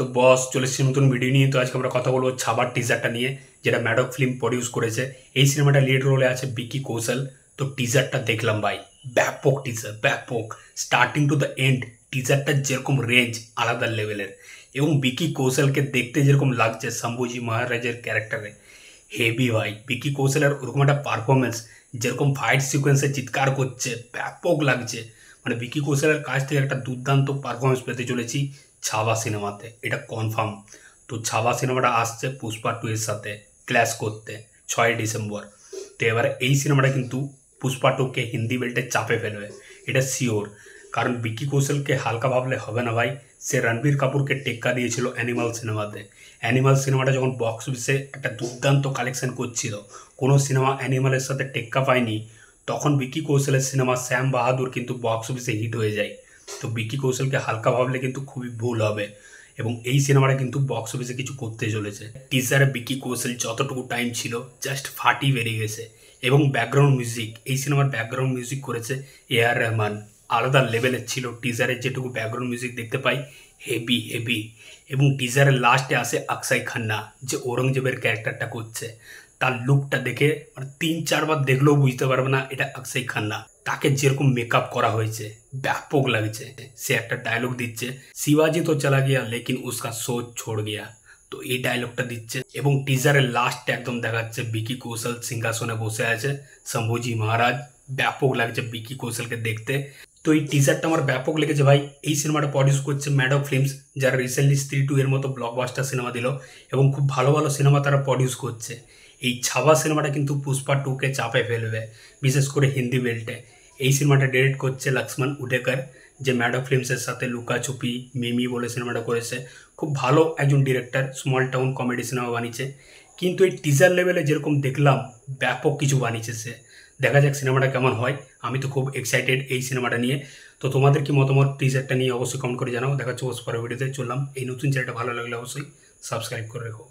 তো বস চলে এসেছি নতুন ভিডিও নিয়ে। তো আজকে আমরা কথা বলবো ছাবার টিজারটা নিয়ে, যেটা ম্যাডক ফিল্ম প্রডিউস করেছে। এই সিনেমাটা লিড রোলে আছে বিকি কৌশল। তো টিজারটা দেখলাম ভাই, ব্যাপক টিজার, ব্যাপক স্টার্টিং টু দ্য এন্ড। টিজারটার যেরকম রেঞ্জ আলাদা লেভেলের, এবং বিকি কৌশলকে দেখতে যেরকম লাগছে শম্ভুজি মহারাজের ক্যারেক্টারে, হেভি ভাই। বিকি কৌশলের ওরকম একটা পারফরমেন্স, যেরকম ফাইট সিকোয়েন্সে চিৎকার করছে, ব্যাপক লাগছে। মানে বিকি কৌশলের কাছ থেকে একটা দুর্দান্ত পারফরমেন্স পেতে চলেছি ছাবা সিনেমাতে, এটা কনফার্ম। তো ছাবা সিনেমাটা আসছে পুষ্পা 2 এর সাথে ক্ল্যাশ করতে 6 ডিসেম্বর। তো এবার এই সিনেমাটা কিন্তু পুষ্পা 2কে হিন্দি বেল্টে চাপে ফেলবে, এটা শিওর। কারণ বিকি কৌশলকে হালকা ভাবলে হবে না ভাই। সে রণবীর কাপুরকে টেক্কা দিয়েছিল অ্যানিমাল সিনেমাতে। অ্যানিমাল সিনেমাটা যখন বক্স অফিসে একটা দুর্দান্ত কালেকশন করছিল, কোনো সিনেমা অ্যানিমালের সাথে টেক্কা পায়নি, তখন বিকি কৌশলের সিনেমা শ্যাম বাহাদুর কিন্তু বক্স অফিসে হিট হয়ে যায়। তো বিকি কৌশলকে হালকা ভাবলে কিন্তু খুবই ভুল হবে, এবং এই সিনেমাটা কিন্তু বক্স অফিসে কিছু করতে চলেছে। টিজারে বিকি কৌশল যতটুকু টাইম ছিল জাস্ট ফাটি বেরিয়ে গেছে। এবং ব্যাকগ্রাউন্ড মিউজিক, এই সিনেমার ব্যাকগ্রাউন্ড মিউজিক করেছে এআর রহমান, আলাদা লেভেলের ছিল। টিজারে যেটুকু ব্যাকগ্রাউন্ড মিউজিক দেখতে পাই, হেভি হেভি। এবং টিজারের লাস্টে আসে অক্ষয় খান্না, যে ঔরঙ্গজেবের ক্যারেক্টারটা করছে। তার লুকটা দেখে মানে 3-4 বার দেখলেও বুঝতে পারবে না এটা অক্ষয় খান্না। তাকে যেরকম মেকআপ করা হয়েছে ব্যাপক লাগছে। সে একটা ডায়লগ দিচ্ছে, শিবাজি তো চলা গিয়া লেকিন উসকা সোচ ছোড় গিয়া। তো এই ডায়লগটা দিচ্ছে, এবং টিজারের লাস্টে একদম দেখাচ্ছে বিকি কৌশল সিংহাসনে বসে আছে, শম্ভুজি মহারাজ। ব্যাপক লাগছে বিকি কৌশলকে দেখতে। তো এই টিজারটা আমার ব্যাপক লেগেছে ভাই। এই সিনেমাটা প্রডিউস করছে ম্যাডক ফিল্মস, যারা রিসেন্টলি স্ত্রী 2 এর মতো ব্লকবাস্টার সিনেমা দিল, এবং খুব ভালো ভালো সিনেমা তারা প্রডিউস করছে। এই ছাবা সিনেমাটা কিন্তু পুষ্পা 2কে চাপে ফেলবে, বিশেষ করে হিন্দি বেল্টে। এই সিনেমাটা ডিরেক্ট করছে লক্ষ্মণ উডেকর, যে ম্যাডক ফিল্মসের সাথে লুকাছুপি, মিমি বলে সিনেমাটা করেছে। খুব ভালো একজন director, small town comedy cinema বানিয়েছে। কিন্তু এই টিজার লেভেলে যেরকম দেখলাম, ব্যাপক কিছু বানিয়েছে সে। দেখা যাক সিনেমাটা কেমন হয়। আমি তো খুব এক্সাইটেড এই সিনেমাটা নিয়ে। তো তোমাদের কি মতামত টিজারটা নিয়ে অবশ্যই কমেন্ট করে জানাও। দেখা হচ্ছে পরের ভিডিওতে। চললাম, এই নতুন চ্যানেলটা ভালো লাগলে অবশ্যই সাবস্ক্রাইব করে রেখো।